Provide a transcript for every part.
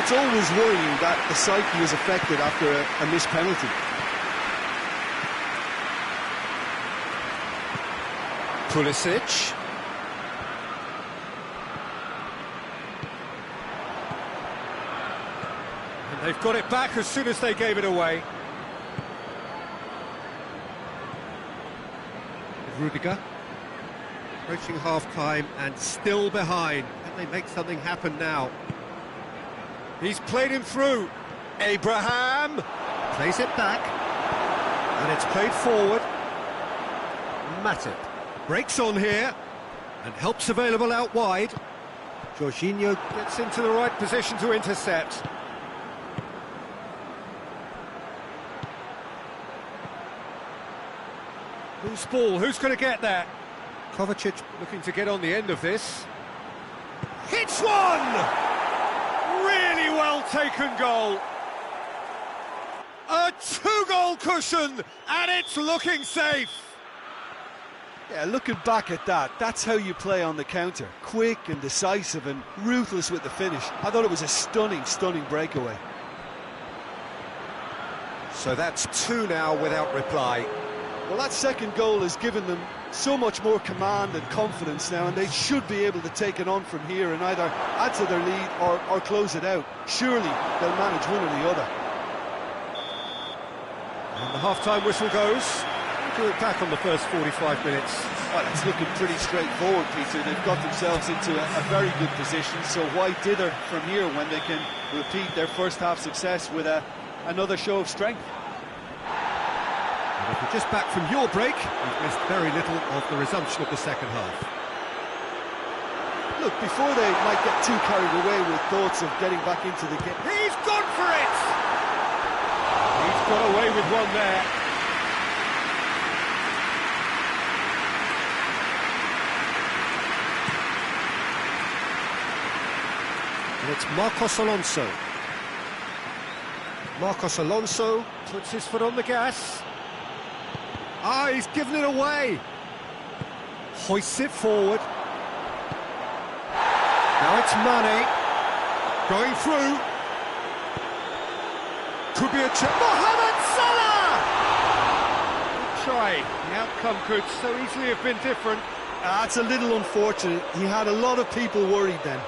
it's always worrying that the psyche is affected after a missed penalty. Pulisic. And they've got it back as soon as they gave it away. Rudiger. Approaching half-time and still behind. Can they make something happen now? He's played him through. Abraham plays it back. And it's played forward. Matip breaks on here and helps available out wide. Jorginho gets into the right position to intercept. Who's ball? Who's going to get that? Kovacic looking to get on the end of this. Hits one! Really well taken goal. A two-goal cushion, and it's looking safe. Yeah, looking back at that, that's how you play on the counter. Quick and decisive and ruthless with the finish. I thought it was a stunning, stunning breakaway. So that's two now without reply. Well, that second goal has given them so much more command and confidence now, and they should be able to take it on from here and either add to their lead or close it out. Surely they'll manage one or the other. And the half-time whistle goes. We'll do it back on the first 45 minutes. Well, it's looking pretty straightforward, Peter. They've got themselves into a very good position, so why dither from here when they can repeat their first half success with another show of strength? If you're just back from your break, you've missed very little of the resumption of the second half. Look, before they might get too carried away with thoughts of getting back into the game... He's gone for it! He's got away with one there. And it's Marcos Alonso. Marcos Alonso puts his foot on the gas. Ah, he's given it away. Hoists it forward. Now it's Mane. Going through. Could be a chance. Mohamed Salah! Good try. The outcome could so easily have been different. It's a little unfortunate. He had a lot of people worried then.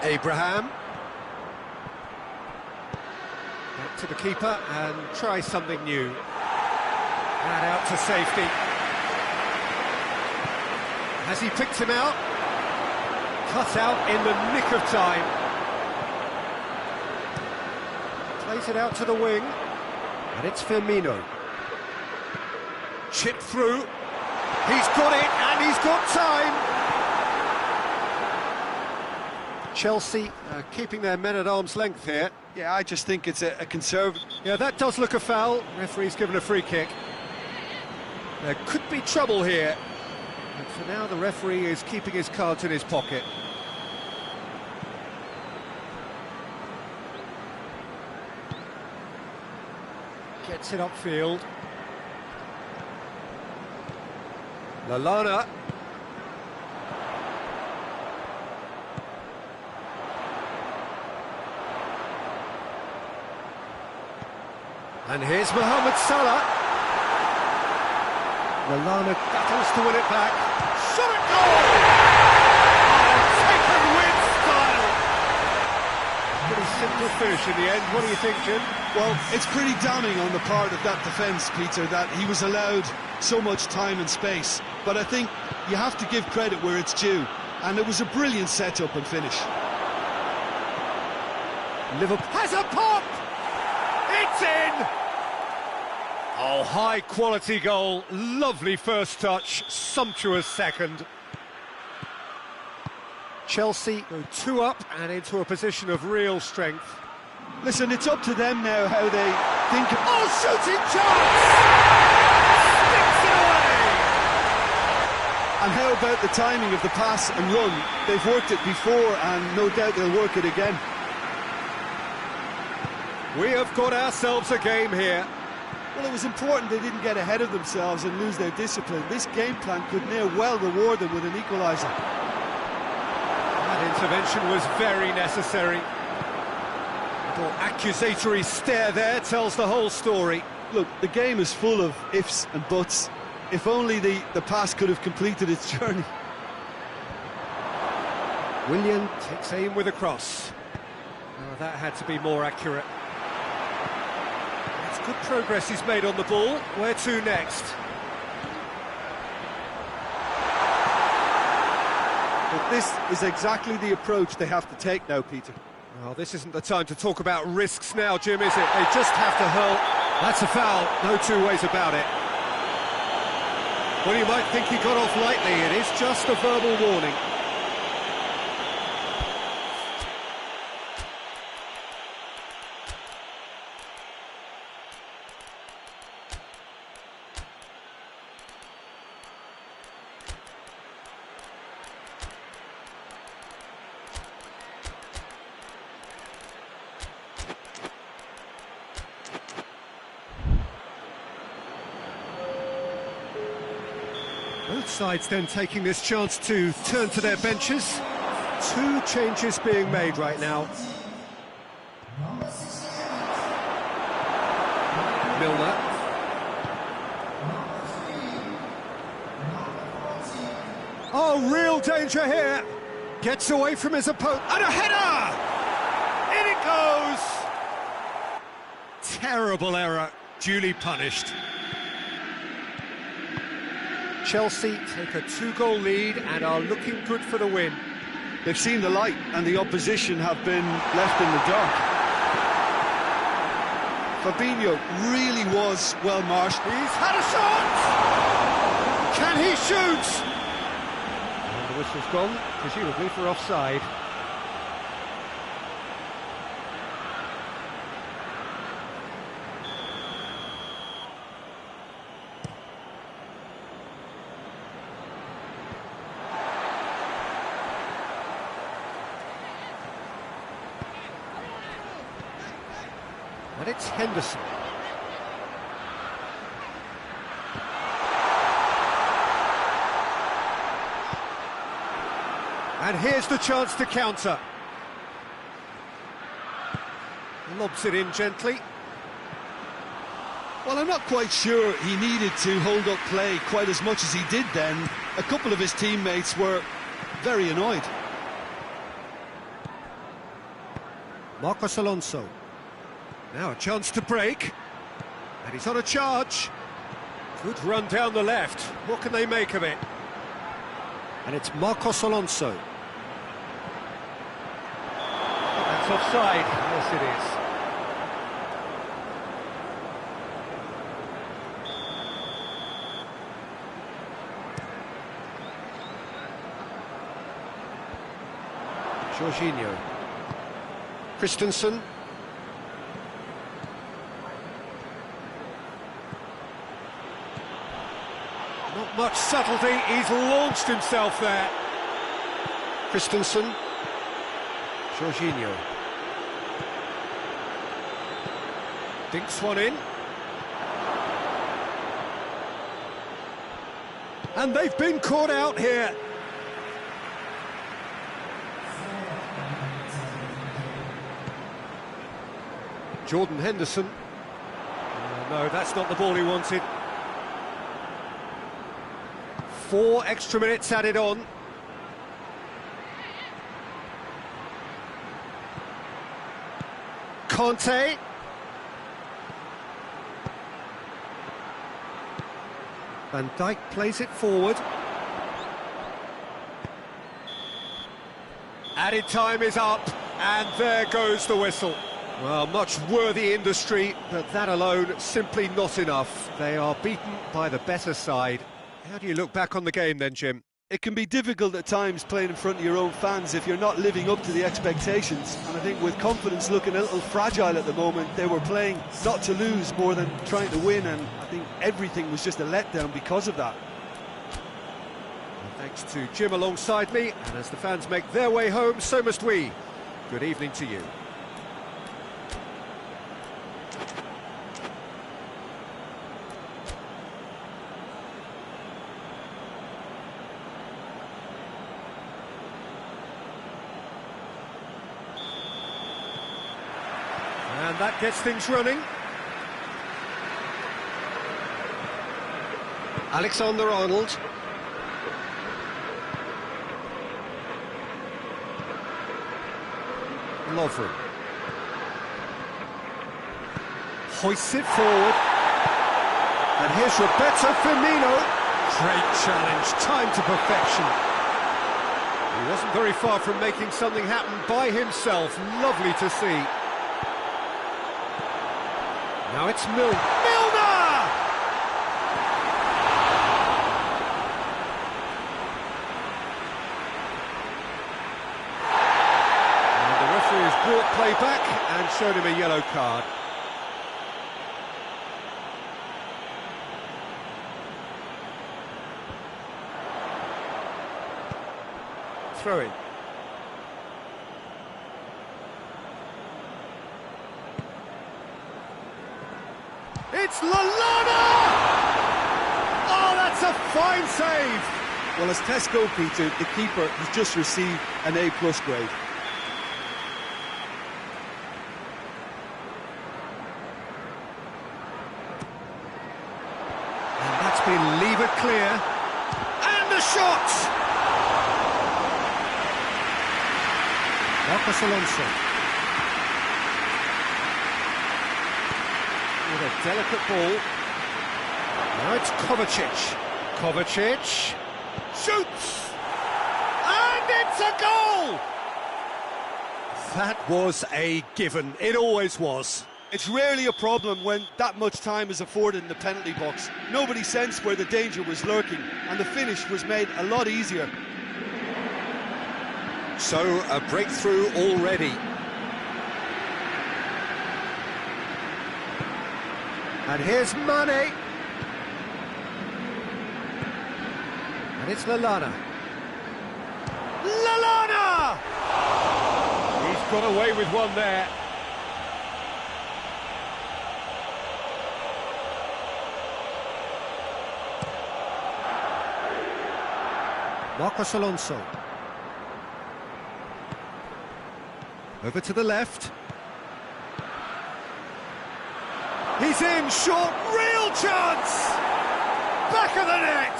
Abraham. Back to the keeper and try something new. And out to safety. Has he picked him out? Cut out in the nick of time. Plays it out to the wing. And it's Firmino. Chip through. He's got it and he's got time. Chelsea keeping their men at arm's length here. Yeah, I just think it's a conservative... Yeah, that does look a foul. Referee's given a free kick. There could be trouble here. But for now, the referee is keeping his cards in his pocket. Gets it upfield. Lallana. And here's Mohamed Salah. Lallana battles to win it back. Shot it goal! Oh, taken with style! Pretty simple finish in the end. What do you think, Jim? Well, it's pretty damning on the part of that defence, Peter, that he was allowed so much time and space. But I think you have to give credit where it's due. And it was a brilliant setup and finish. Liverpool has a pop! It's in! Oh, high-quality goal, lovely first touch, sumptuous second. Chelsea go 2 up and into a position of real strength. Listen, it's up to them now how they think... Oh, shooting chance! Sticks it away! And how about the timing of the pass and run? They've worked it before and no doubt they'll work it again. We have got ourselves a game here. Well, it was important they didn't get ahead of themselves and lose their discipline. This game plan could now well reward them with an equaliser. And Intervention was very necessary. Little accusatory stare there tells the whole story. Look, the game is full of ifs and buts. If only the pass could have completed its journey. Willian takes aim with a cross. Oh, that had to be more accurate. It's good progress he's made on the ball. Where to next? But this is exactly the approach they have to take now, Peter. Well, this isn't the time to talk about risks now, Jim, is it? They just have to hurl. That's a foul, no two ways about it. Well, you might think he got off lightly. It is just a verbal warning. Both sides then taking this chance to turn to their benches. Two changes being made right now. Milner. Oh, real danger here. Gets away from his opponent. And a header! In it goes! Terrible error, duly punished. Chelsea take a two-goal lead and are looking good for the win. They've seen the light and the opposition have been left in the dark. Fabinho really was well marshed. He's had a shot! Can he shoot? And the whistle's gone, presumably for offside. And it's Henderson. And here's the chance to counter. Lobs it in gently. Well, I'm not quite sure he needed to hold up play quite as much as he did then. A couple of his teammates were very annoyed. Marcos Alonso. Now a chance to break, and he's on a charge. Good run down the left. What can they make of it? And it's Marcos Alonso. That's offside. Yes, it is. Jorginho. Christensen. Not much subtlety, he's launched himself there. Christensen. Jorginho. Dinks one in. And they've been caught out here. Jordan Henderson. No, that's not the ball he wanted. 4 extra minutes added on. Conte. Van Dijk plays it forward. Added time is up, and there goes the whistle. Well, much worthy industry, but that alone simply not enough. They are beaten by the better side. How do you look back on the game then, Jim? It can be difficult at times playing in front of your own fans if you're not living up to the expectations. And I think with confidence looking a little fragile at the moment, they were playing not to lose more than trying to win, and I think everything was just a letdown because of that. Well, thanks to Jim alongside me, and as the fans make their way home, so must we. Good evening to you. that gets things running. Alexander-Arnold. Lovren. Hoists it forward. And here's Roberto Firmino. Great challenge, time to perfection. He wasn't very far from making something happen by himself. Lovely to see. Now it's Milner! And the referee has brought play back and showed him a yellow card. Throw in. It's Lallana! Oh, that's a fine save! Well, as test goalkeeper, the keeper has just received an A+ grade. And that's been levered clear. And the shot! Marcos Alonso. With a delicate ball. Now it's Kovacic. Kovacic shoots! And it's a goal! That was a given. It always was. It's rarely a problem when that much time is afforded in the penalty box. Nobody sensed where the danger was lurking, and the finish was made a lot easier. So, a breakthrough already. And here's Mane. And it's Lallana. Lallana! He's got away with one there. Marcos Alonso. Over to the left. He's in, short, real chance! Back of the net!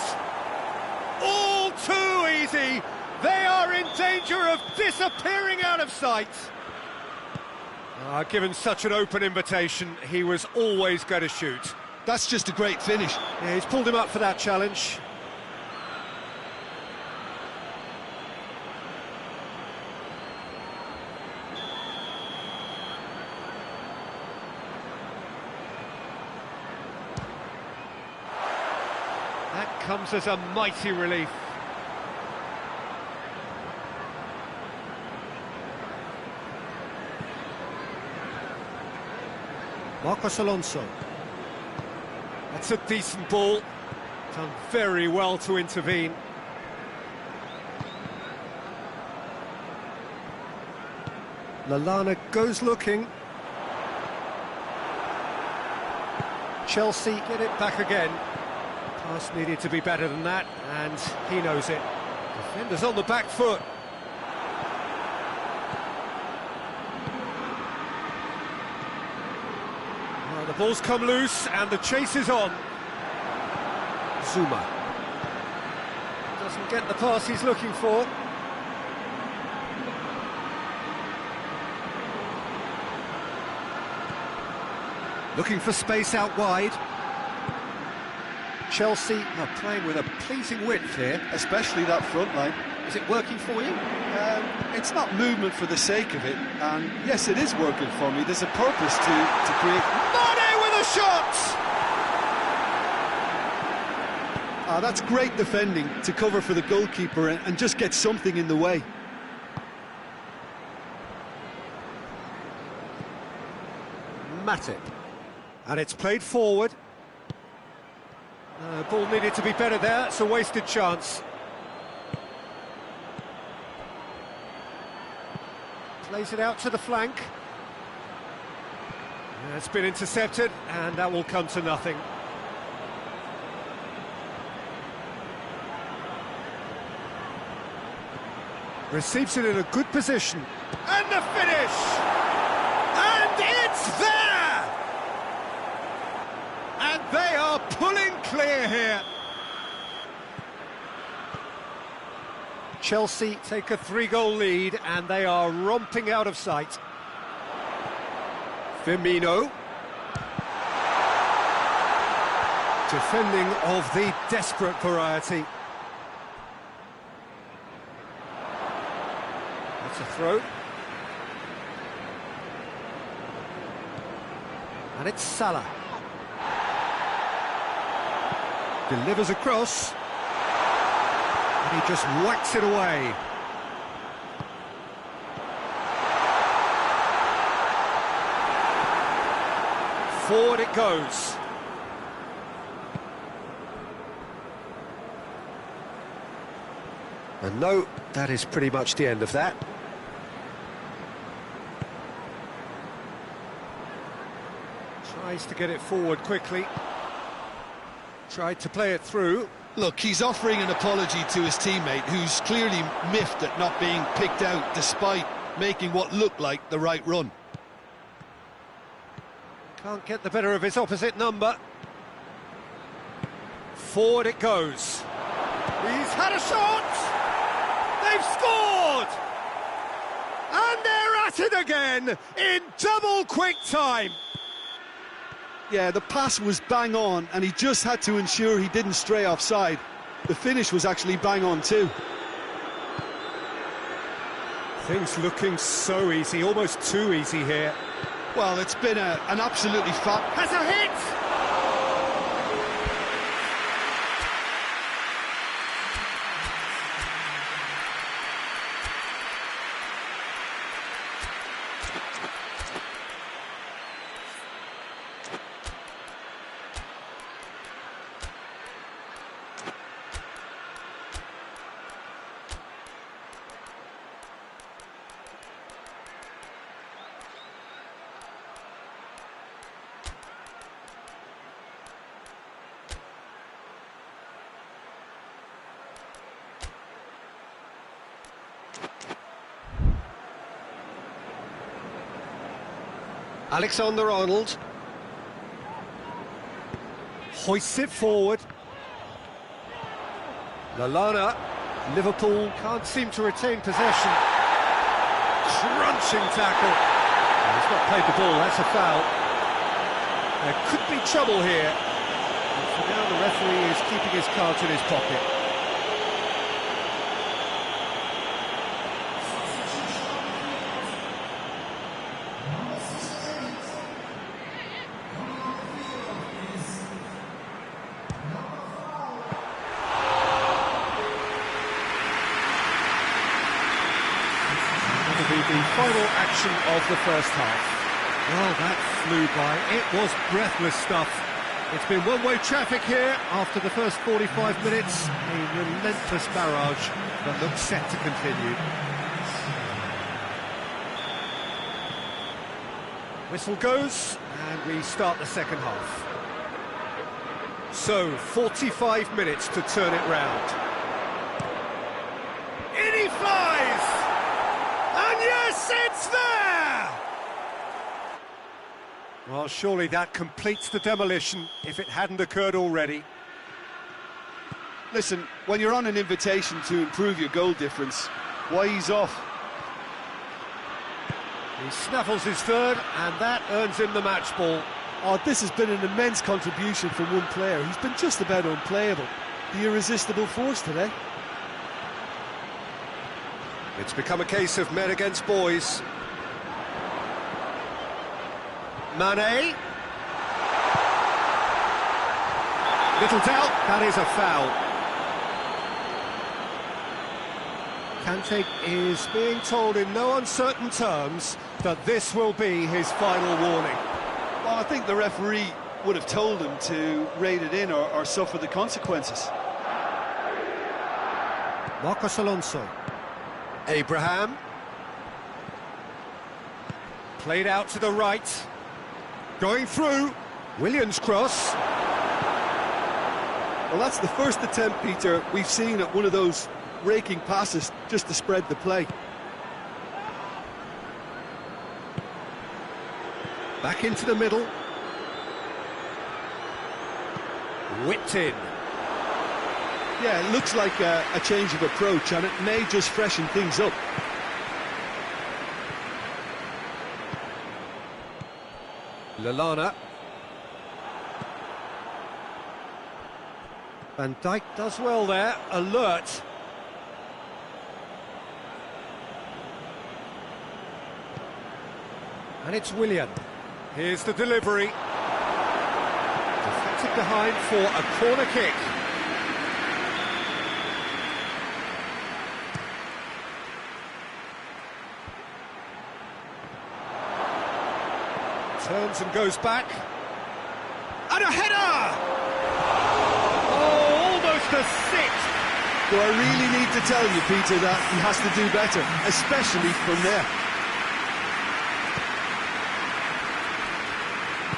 All too easy! They are in danger of disappearing out of sight! Given such an open invitation, he was always going to shoot. That's just a great finish. Yeah, he's pulled him up for that challenge. That comes as a mighty relief. Marcos Alonso. That's a decent ball. Done very well to intervene. Lallana goes looking. Chelsea get it back again. Pass needed to be better than that, and he knows it. Defenders on the back foot. Well, the ball's come loose, and the chase is on. Zuma doesn't get the pass he's looking for. Looking for space out wide. Chelsea are playing with a pleasing width here. Especially that front line. Is it working for you? It's not movement for the sake of it, and yes, it is working for me. There's a purpose to create. Mane with a shot! That's great defending to cover for the goalkeeper and just get something in the way. Matip. And it's played forward. Ball needed to be better there. It's a wasted chance. Plays it out to the flank. It's been intercepted, and that will come to nothing. Receives it in a good position. And the finish! And it's there! And they are pulling clear here. Chelsea take a 3-goal lead and they are romping out of sight. Firmino. Defending of the desperate variety. That's a throw. And it's Salah. Delivers across. And he just whacks it away. Forward it goes. And no, that is pretty much the end of that. Tries to get it forward quickly. Tried to play it through. Look, he's offering an apology to his teammate, who's clearly miffed at not being picked out despite making what looked like the right run. Can't get the better of his opposite number. Forward it goes. He's had a shot! They've scored! And they're at it again in double quick time. Yeah, the pass was bang on, and he just had to ensure he didn't stray offside. The finish was actually bang on too. Things looking so easy, almost too easy here. Well, it's been an absolutely Has a hit! Alexander-Arnold hoists it forward. Lallana, Liverpool can't seem to retain possession. Crunching tackle. He's not played the ball, that's a foul. There could be trouble here. And for now the referee is keeping his cards in his pocket. The final action of the first half. Well, that flew by. It was breathless stuff. It's been one-way traffic here after the first 45 minutes. A relentless barrage that looks set to continue. Whistle goes, and we start the second half. So, 45 minutes to turn it round. In he flies! And yes, it's there! Well, surely that completes the demolition, if it hadn't occurred already. Listen, when you're on an invitation to improve your goal difference, why ease off? He snaffles his third, and that earns him the match ball. Oh, this has been an immense contribution from one player. He's been just about unplayable. The irresistible force today. It's become a case of men against boys. Mane. Little doubt, that is a foul. Kante is being told in no uncertain terms that this will be his final warning. Well, I think the referee would have told him to rate it in or suffer the consequences. Marcos Alonso. Abraham. Played out to the right. Going through. Williams cross. Well, that's the first attempt, Peter, we've seen at one of those raking passes just to spread the play. Back into the middle. Whipped in. Yeah, it looks like a change of approach, and it may just freshen things up. Lallana. Van Dijk does well there, alert. And it's Willian. Here's the delivery. Deflected behind for a corner kick. Turns and goes back. And a header! Oh, almost a six! Do I really need to tell you, Peter, that he has to do better, especially from there?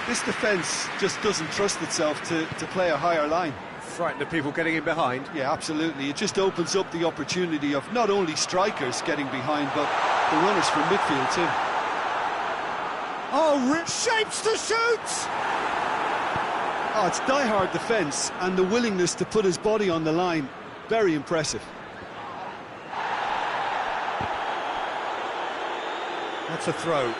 This defence just doesn't trust itself to play a higher line. Frightened of people getting in behind. Yeah, absolutely. It just opens up the opportunity of not only strikers getting behind, but the runners from midfield too. Oh, shapes to shoot! Oh, it's die-hard defence and the willingness to put his body on the line. Very impressive. That's a throw.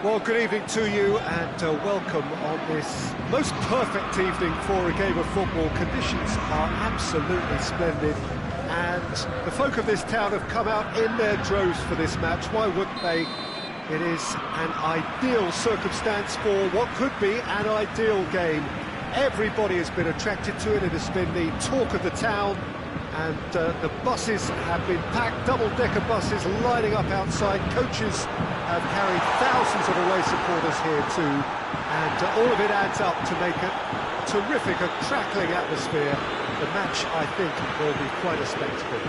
Well, good evening to you and welcome on this most perfect evening for a game of football. Conditions are absolutely splendid and the folk of this town have come out in their droves for this match. Why wouldn't they? It is an ideal circumstance for what could be an ideal game. Everybody has been attracted to it. It has been the talk of the town. And the buses have been packed, double-decker buses lining up outside. Coaches have carried thousands of away supporters here too. And all of it adds up to make a terrific, a crackling atmosphere. The match, I think, will be quite a spectacle.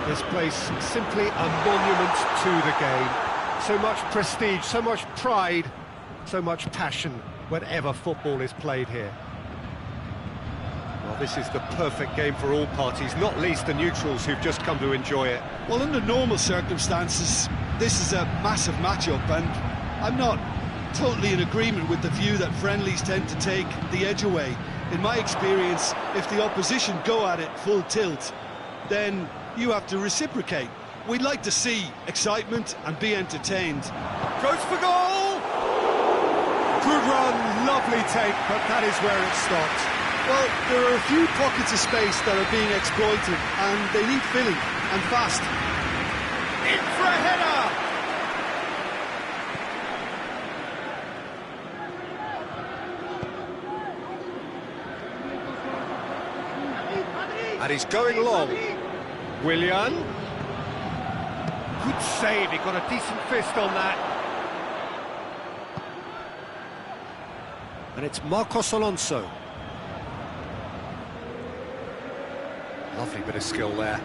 This place, simply a monument to the game. So much prestige, so much pride, so much passion whenever football is played here. Well, this is the perfect game for all parties, not least the neutrals who've just come to enjoy it. Well, under normal circumstances, this is a massive match-up, and I'm not totally in agreement with the view that friendlies tend to take the edge away. In my experience, if the opposition go at it full tilt, then you have to reciprocate. we'd like to see excitement and be entertained. Goes for goal! Good run, lovely take, but that is where it stopped. Well, there are a few pockets of space that are being exploited, and they need filling, and fast. In for a header! And he's going long. Willian. Good save, he got a decent fist on that. And it's Marcos Alonso. Lovely bit of skill there.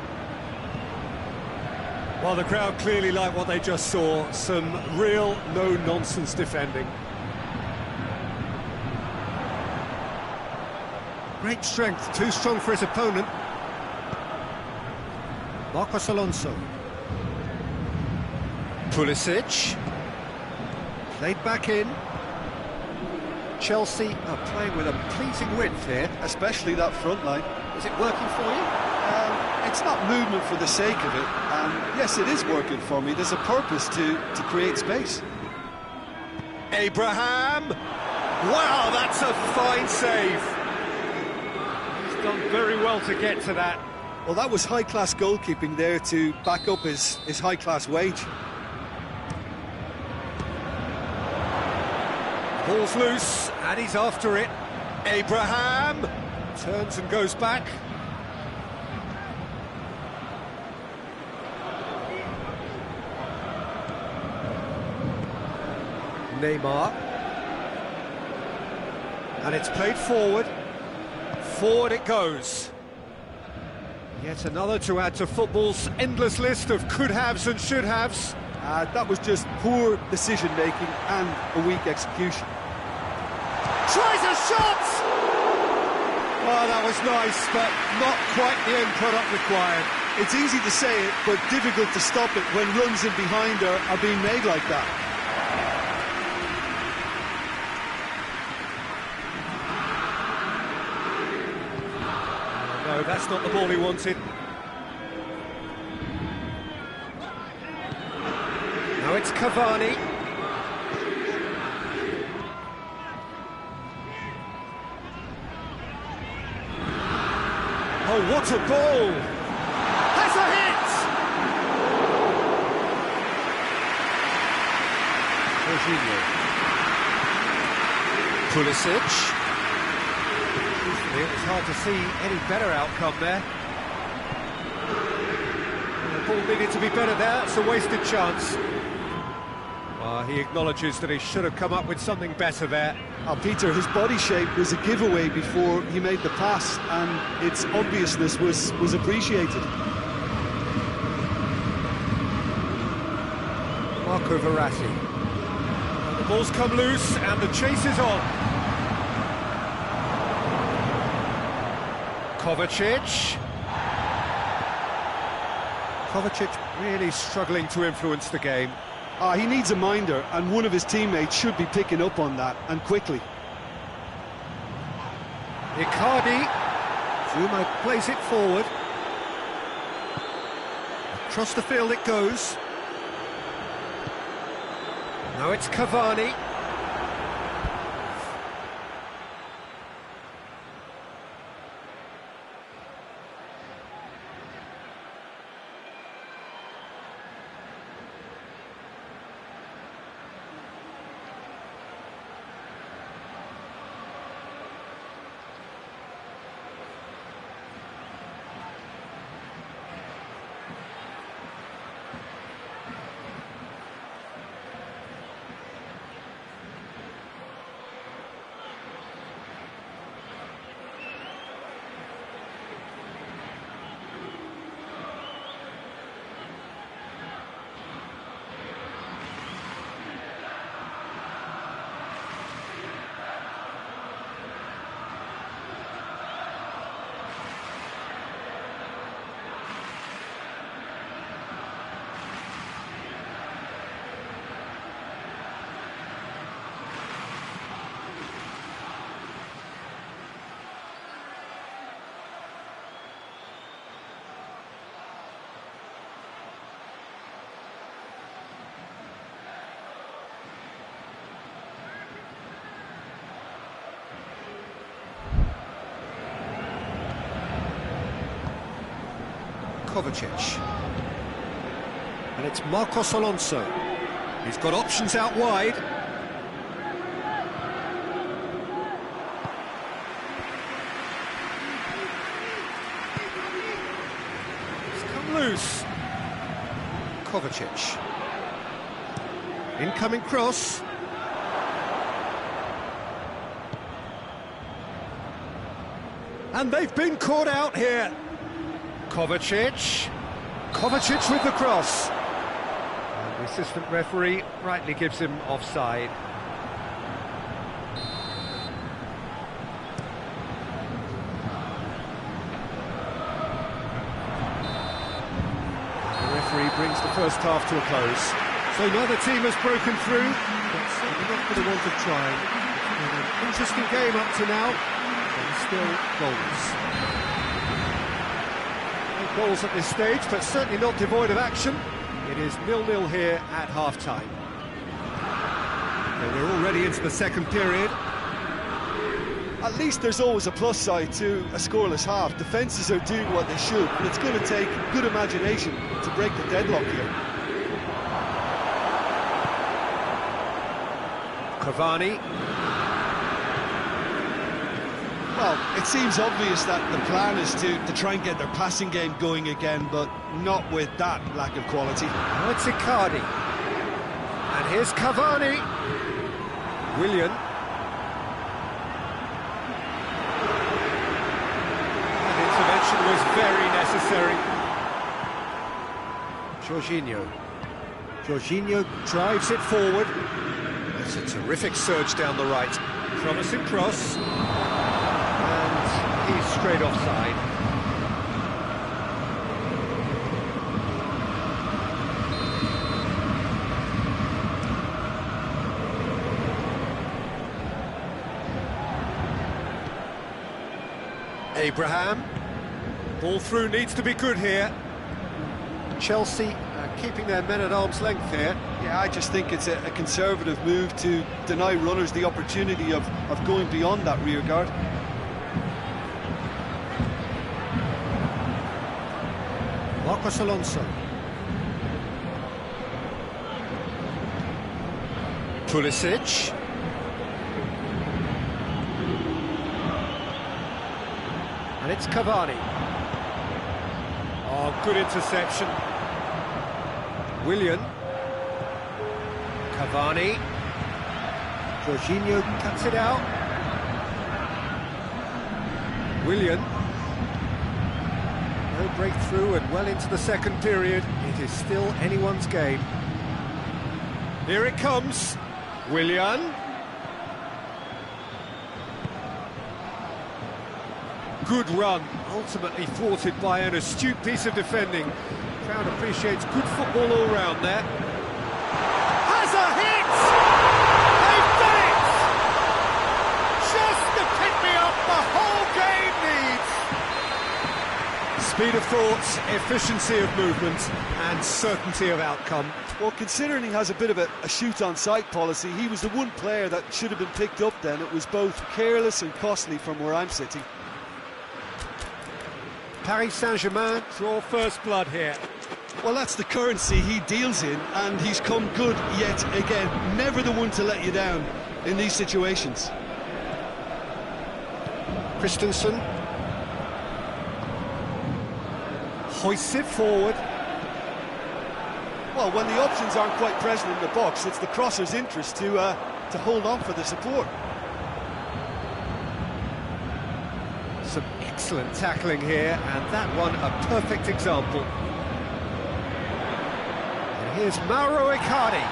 Well, the crowd clearly like what they just saw. Some real no-nonsense defending. Great strength, too strong for his opponent. Marcos Alonso. Pulisic. Played back in. Chelsea are playing with a pleasing width here. Especially that front line. Is it working for you? It's not movement for the sake of it, and yes, it is working for me. There's a purpose to create space. Abraham! Wow, that's a fine save! He's done very well to get to that. Well, that was high-class goalkeeping there to back up his high-class wage. Ball's loose, and he's after it. Abraham! Turns and goes back. Neymar. And it's played forward. Forward it goes. Yet another to add to football's endless list of could-haves and should-haves. That was just poor decision-making and a weak execution. Tries a shot! Oh, that was nice, but not quite the end product required. It's easy to say it, but difficult to stop it when runs in behind are being made like that. No, that's not the ball he wanted. Now it's Cavani. Oh, what a ball! Has a hit! Pulisic. It was hard to see any better outcome there. The ball needed to be better there, it's a wasted chance. He acknowledges that he should have come up with something better there. Peter, his body shape was a giveaway before he made the pass, and its obviousness was appreciated. Marco Verratti. The ball's come loose, and the chase is on. Kovacic. Kovacic really struggling to influence the game. He needs a minder, and one of his teammates should be picking up on that, and quickly. Icardi. Zuma plays it forward. Across the field it goes. Now it's Cavani. Kovacic. And it's Marcos Alonso. He's got options out wide. He's come loose. Kovacic. Incoming cross. And they've been caught out here. Kovacic. Kovacic with the cross. And the assistant referee rightly gives him offside. The referee brings the first half to a close. So neither team has broken through, but certainly not for the want of trying. It's been an interesting game up to now. Still goals. No goals at this stage, but certainly not devoid of action. It is 0-0 here at half-time. We're already into the second period. At least there's always a plus side to a scoreless half. Defences are doing what they should, but it's going to take good imagination to break the deadlock here. Cavani. Well, it seems obvious that the plan is to try and get their passing game going again, but not with that lack of quality. Now it's Icardi. And here's Cavani. Willian. That intervention was very necessary. Jorginho. Jorginho drives it forward. It's a terrific surge down the right. Promising cross. He's straight offside. Abraham. Ball through needs to be good here. Chelsea keeping their men at arm's length here. Yeah, I just think it's a conservative move to deny runners the opportunity of going beyond that rear guard. Marcos Alonso. Pulisic. And it's Cavani. Oh, good interception. Willian. Cavani. Jorginho cuts it out. Willian. No breakthrough and well into the second period. It is still anyone's game. Here it comes. Willian. Good run, ultimately thwarted by an astute piece of defending. Crowd appreciates good football all round there. Has a hit! They've done it! Just the pick-me-up the whole game needs! Speed of thought, efficiency of movement, and certainty of outcome. Well, considering he has a bit of a shoot-on-sight policy, he was the one player that should have been picked up then. It was both careless and costly from where I'm sitting. Paris Saint-Germain draw first blood here. Well, that's the currency he deals in, and he's come good yet again. Never the one to let you down in these situations. Christensen hoists it forward. Well, when the options aren't quite present in the box, it's the crosser's interest to hold on for the support. Some excellent tackling here, and that one a perfect example. And here's Mauro Icardi.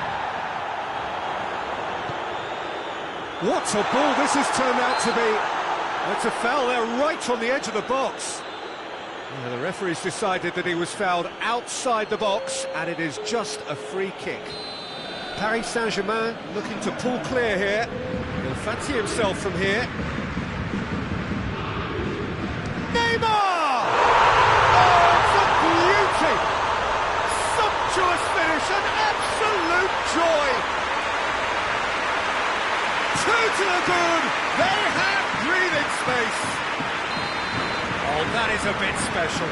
What a ball this has turned out to be. It's a foul there right on the edge of the box. Yeah, the referee's decided that he was fouled outside the box, and it is just a free kick. Paris Saint-Germain looking to pull clear here. He'll fancy himself from here. Neymar! Oh, it's a beauty! Sumptuous finish, an absolute joy! Two to the good, they have breathing space. Oh, that is a bit special.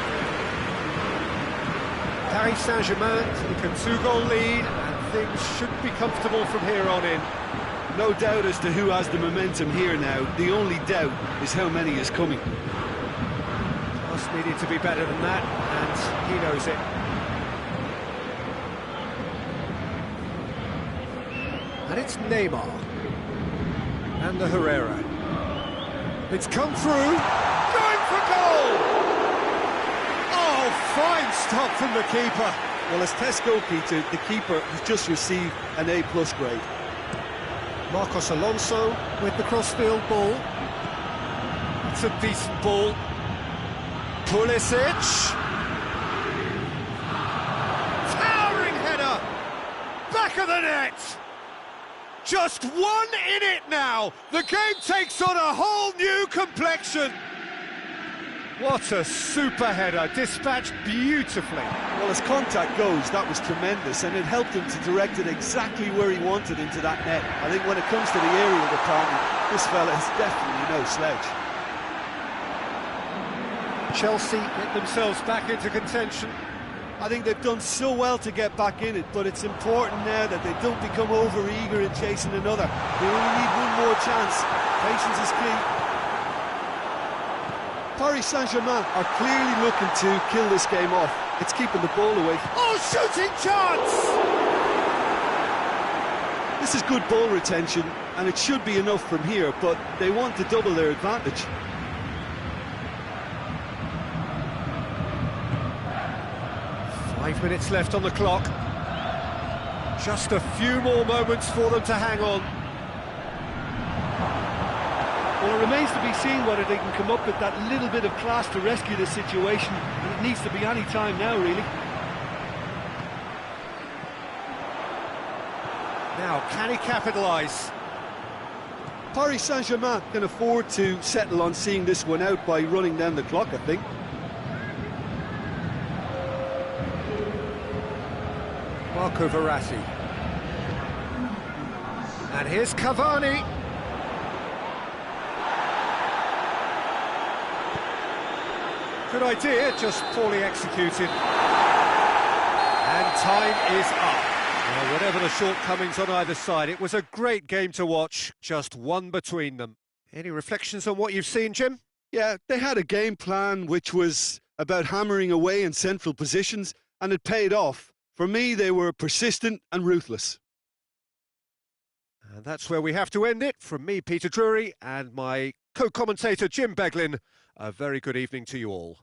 Paris Saint-Germain take a 2-goal lead, and things should be comfortable from here on in. No doubt as to who has the momentum here now. The only doubt is how many is coming. Us needed to be better than that, and he knows it. And it's Neymar. And the Herrera. It's come through. Going for goal! Oh, fine stop from the keeper. Well, as Tesco, Peter, the keeper has just received an A+ grade. Marcos Alonso with the crossfield ball. It's a decent ball. Pulisic. Towering header. Back of the net. Just one in it now. The game takes on a whole new complexion. What a super header, dispatched beautifully. Well, as contact goes, that was tremendous, and it helped him to direct it exactly where he wanted into that net. I think when it comes to the aerial department, this fella is definitely no slouch. Chelsea get themselves back into contention. I think they've done so well to get back in it, but it's important now that they don't become over-eager in chasing another. They only need one more chance. Patience is key. Paris Saint-Germain are clearly looking to kill this game off. It's keeping the ball away. Oh, shooting chance! This is good ball retention, and it should be enough from here, but they want to double their advantage. Five minutes left on the clock. Just a few more moments for them to hang on. Well, it remains to be seen whether they can come up with that little bit of class to rescue the situation, and it needs to be any time now, really. Now, can he capitalise? Paris Saint-Germain can afford to settle on seeing this one out by running down the clock, I think. Marco Verratti. And here's Cavani. Good idea, just poorly executed. And time is up. Well, whatever the shortcomings on either side, it was a great game to watch, just one between them. Any reflections on what you've seen, Jim? Yeah, they had a game plan which was about hammering away in central positions, and it paid off. For me, they were persistent and ruthless. And that's where we have to end it. From me, Peter Drury, and my co-commentator, Jim Beglin, a very good evening to you all.